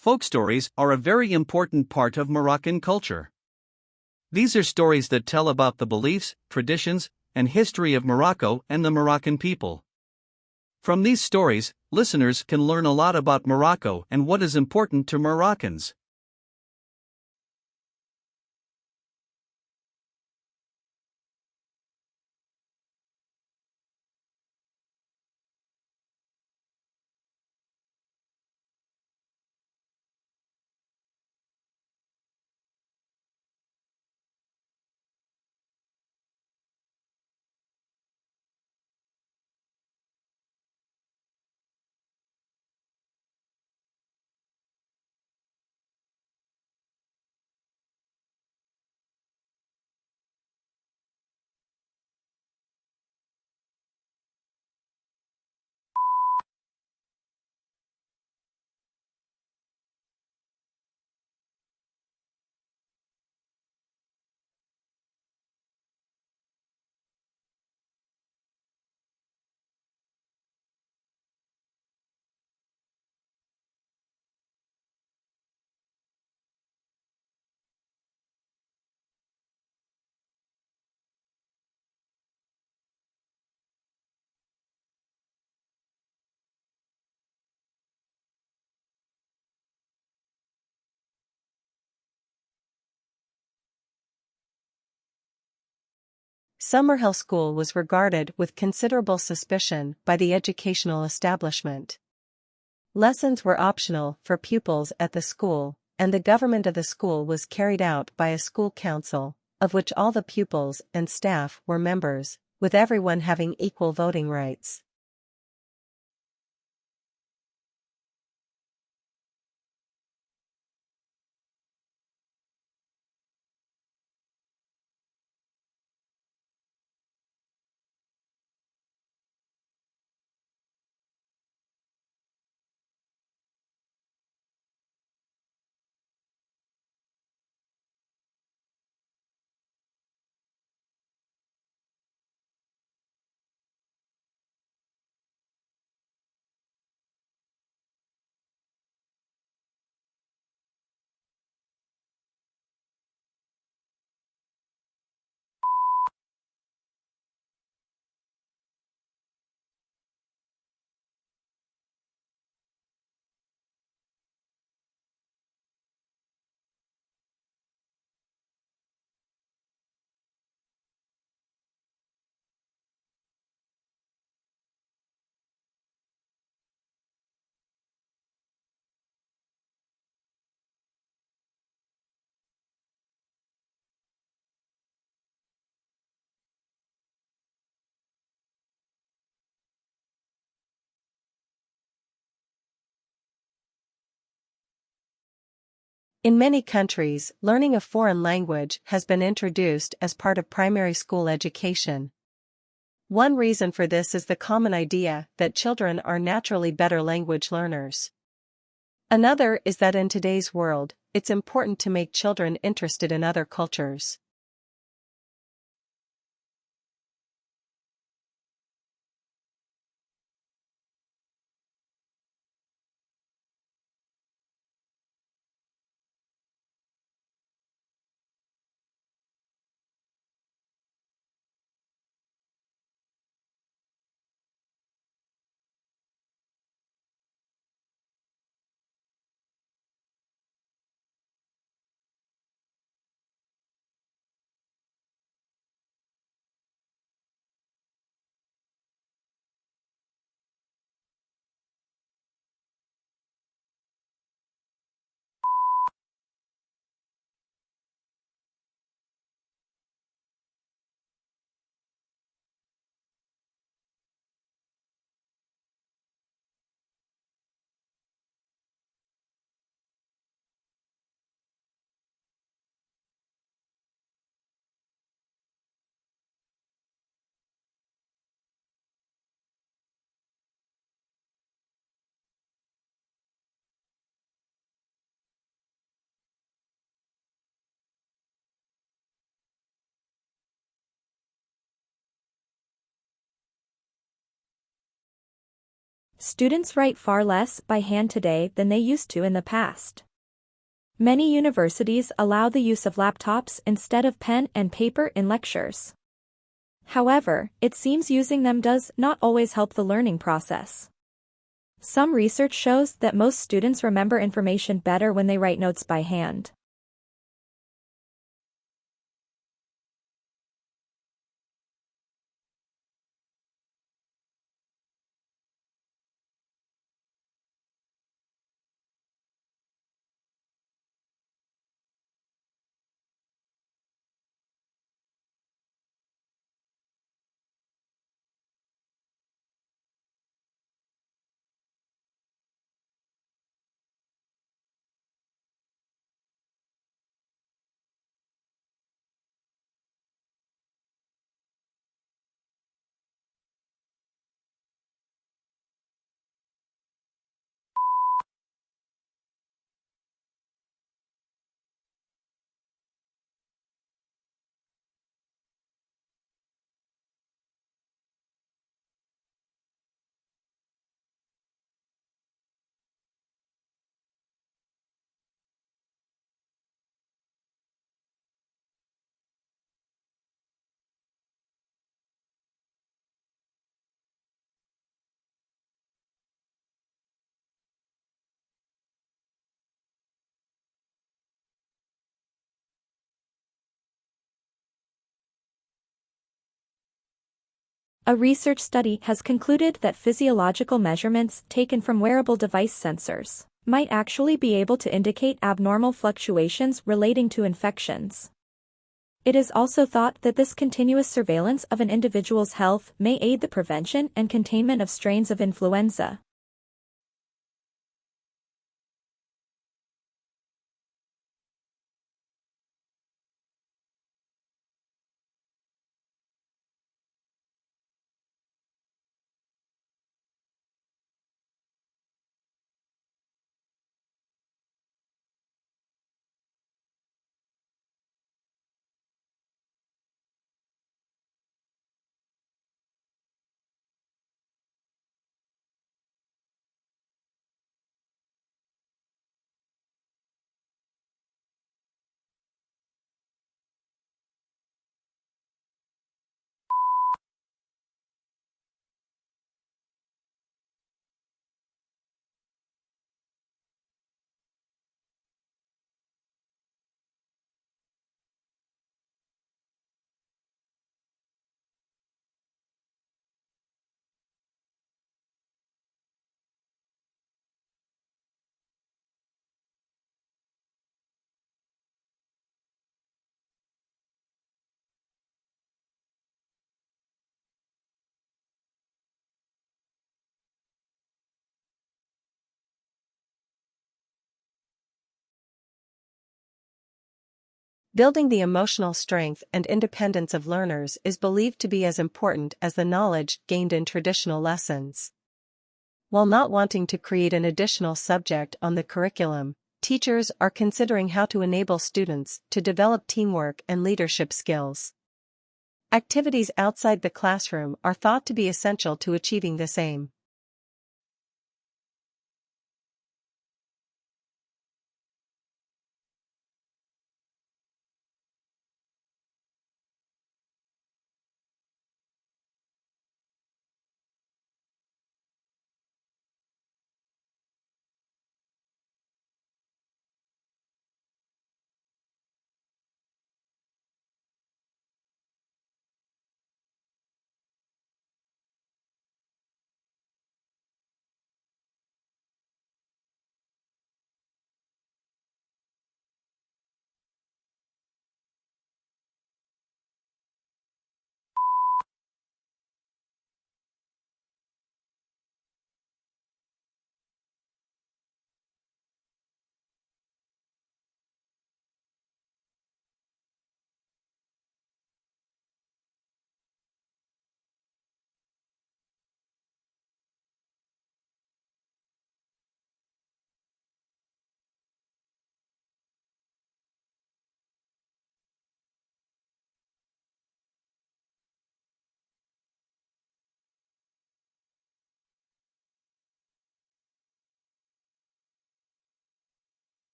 Folk stories are a very important part of Moroccan culture. These are stories that tell about the beliefs, traditions, and history of Morocco and the Moroccan people. From these stories, listeners can learn a lot about Morocco and what is important to Moroccans. Summerhill School was regarded with considerable suspicion by the educational establishment. Lessons were optional for pupils at the school, and the government of the school was carried out by a school council, of which all the pupils and staff were members, with everyone having equal voting rights. In many countries, learning a foreign language has been introduced as part of primary school education. One reason for this is the common idea that children are naturally better language learners. Another is that in today's world, it's important to make children interested in other cultures. Students write far less by hand today than they used to in the past. Many universities allow the use of laptops instead of pen and paper in lectures. However, it seems using them does not always help the learning process. Some research shows that most students remember information better when they write notes by hand. A research study has concluded that physiological measurements taken from wearable device sensors might actually be able to indicate abnormal fluctuations relating to infections. It is also thought that this continuous surveillance of an individual's health may aid the prevention and containment of strains of influenza. Building the emotional strength and independence of learners is believed to be as important as the knowledge gained in traditional lessons. While not wanting to create an additional subject on the curriculum, teachers are considering how to enable students to develop teamwork and leadership skills. Activities outside the classroom are thought to be essential to achieving this aim.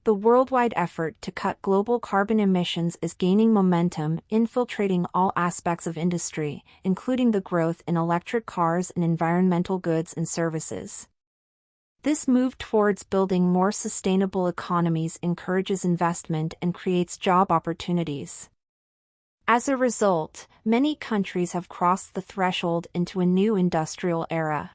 The worldwide effort to cut global carbon emissions is gaining momentum, infiltrating all aspects of industry, including the growth in electric cars and environmental goods and services. This move towards building more sustainable economies encourages investment and creates job opportunities. As a result, many countries have crossed the threshold into a new industrial era.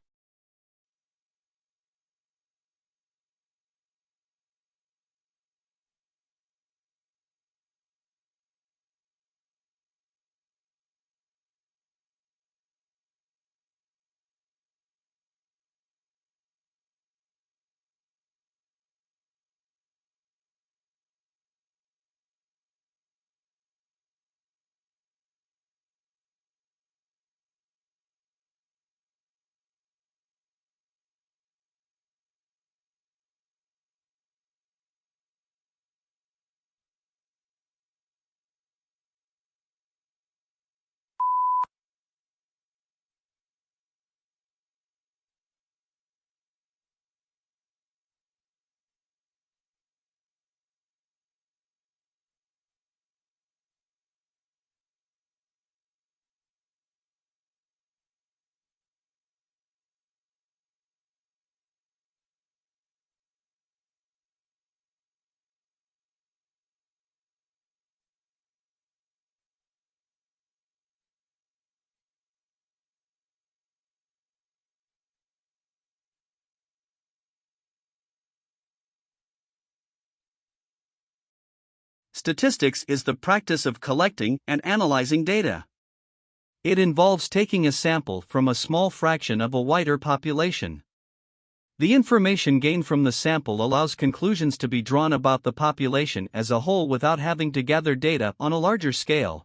Statistics is the practice of collecting and analyzing data. It involves taking a sample from a small fraction of a wider population. The information gained from the sample allows conclusions to be drawn about the population as a whole without having to gather data on a larger scale.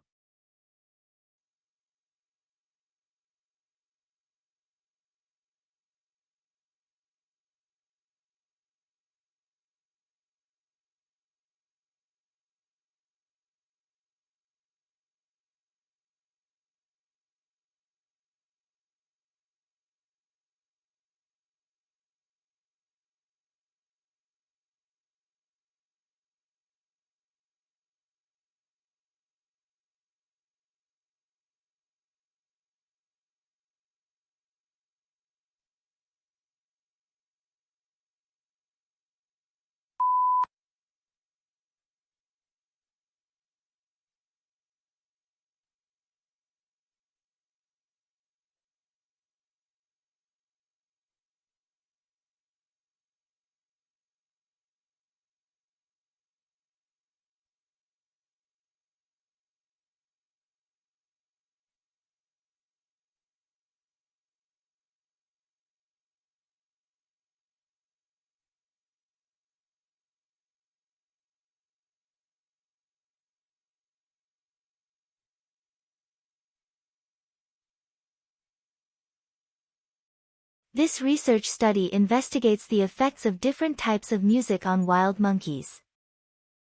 This research study investigates the effects of different types of music on wild monkeys.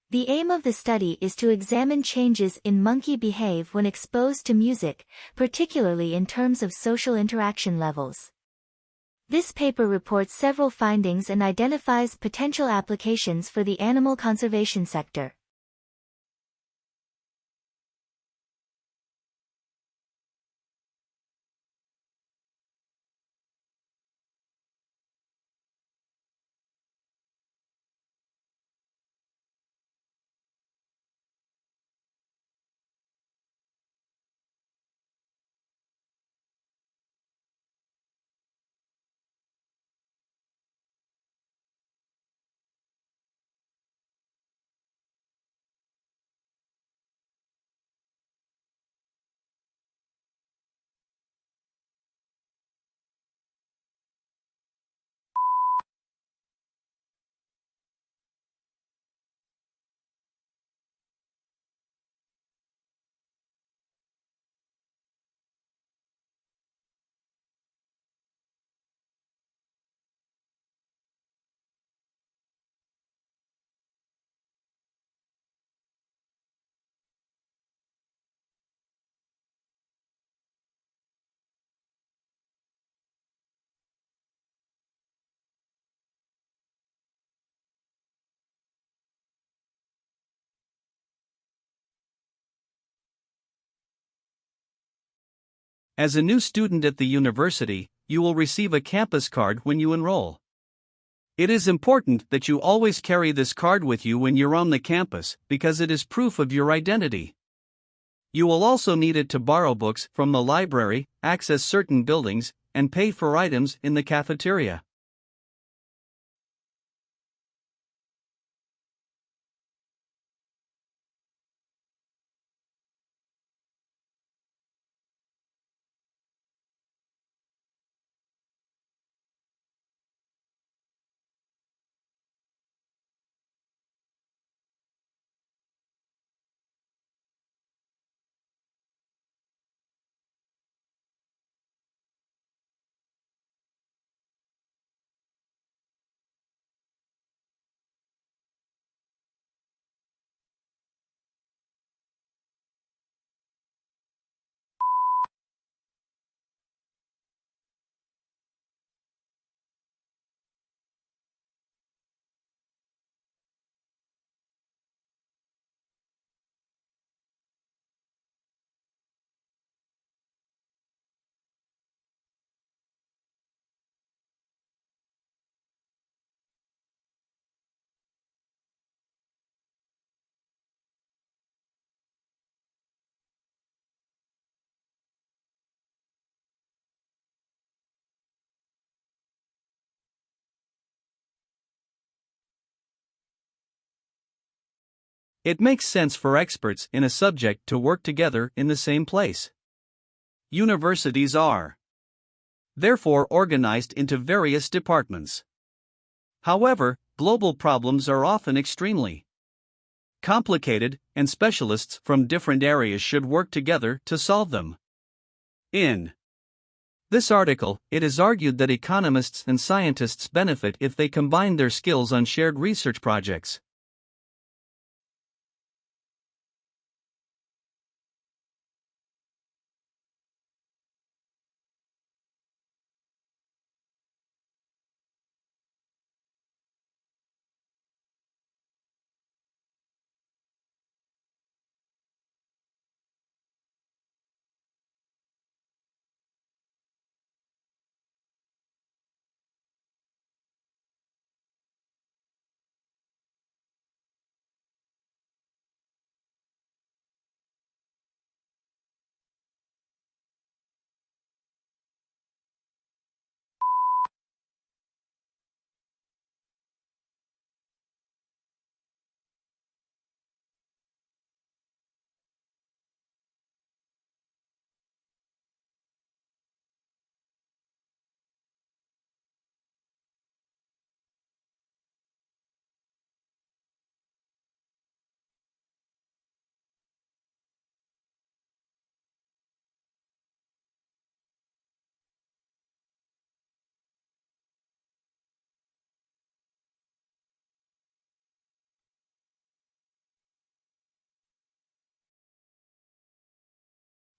The aim of the study is to examine changes in monkey behavior when exposed to music, particularly in terms of social interaction levels. This paper reports several findings and identifies potential applications for the animal conservation sector. As a new student at the university, you will receive a campus card when you enroll. It is important that you always carry this card with you when you're on the campus because it is proof of your identity. You will also need it to borrow books from the library, access certain buildings, and pay for items in the cafeteria. It makes sense for experts in a subject to work together in the same place. Universities are therefore organized into various departments. However, global problems are often extremely complicated, and specialists from different areas should work together to solve them. In this article, it is argued that economists and scientists benefit if they combine their skills on shared research projects.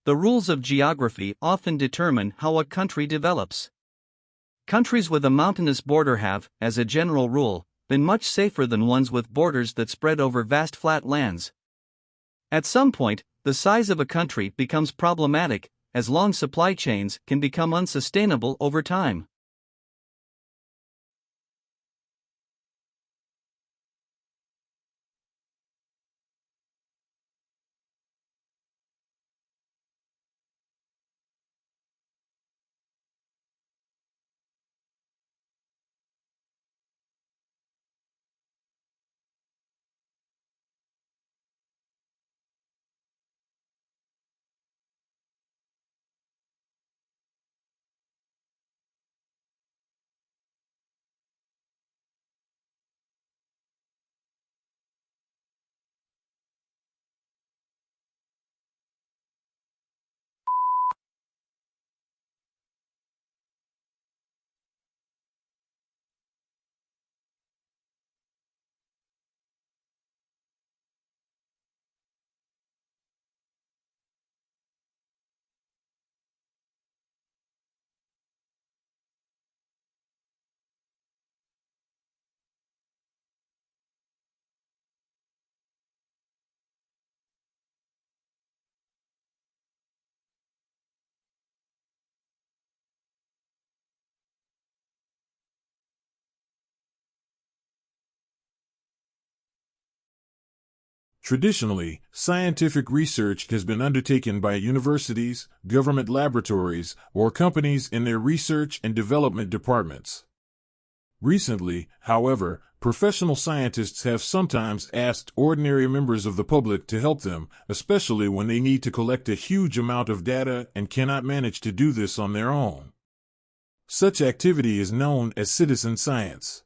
The rules of geography often determine how a country develops. Countries with a mountainous border have, as a general rule, been much safer than ones with borders that spread over vast flat lands. At some point, the size of a country becomes problematic, as long supply chains can become unsustainable over time. Traditionally, scientific research has been undertaken by universities, government laboratories, or companies in their research and development departments. Recently, however, professional scientists have sometimes asked ordinary members of the public to help them, especially when they need to collect a huge amount of data and cannot manage to do this on their own. Such activity is known as citizen science.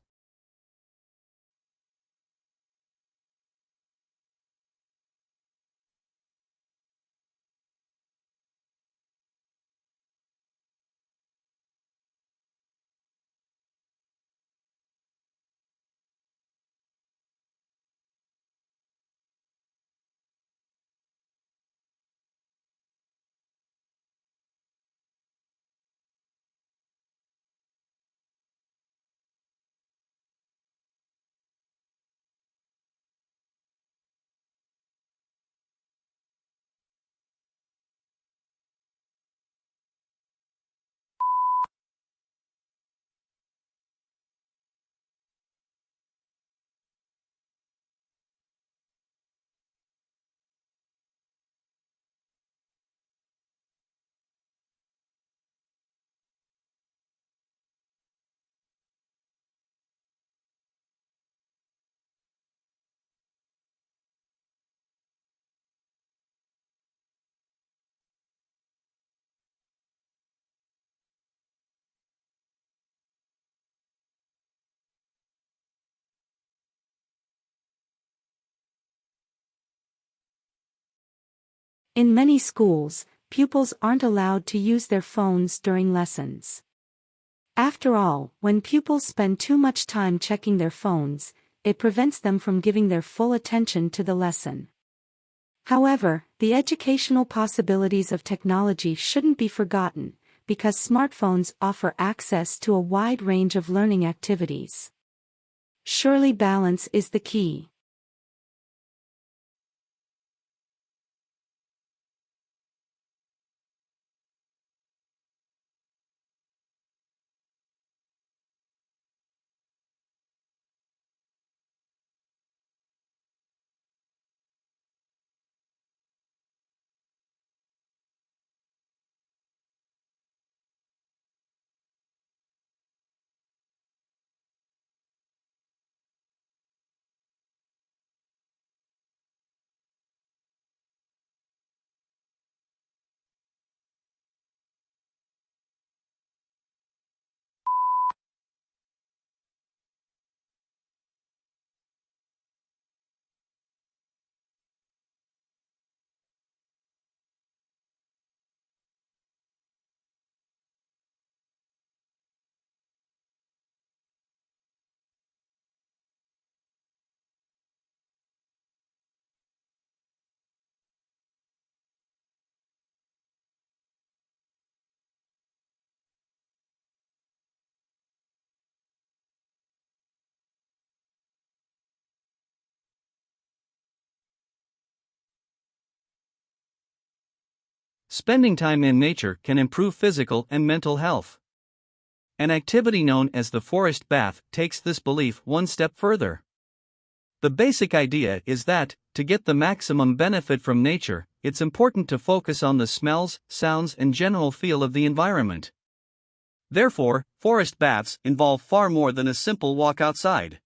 In many schools, pupils aren't allowed to use their phones during lessons. After all, when pupils spend too much time checking their phones, it prevents them from giving their full attention to the lesson. However, the educational possibilities of technology shouldn't be forgotten, because smartphones offer access to a wide range of learning activities. Surely balance is the key. Spending time in nature can improve physical and mental health. An activity known as the forest bath takes this belief one step further. The basic idea is that, to get the maximum benefit from nature, it's important to focus on the smells, sounds, and general feel of the environment. Therefore, forest baths involve far more than a simple walk outside.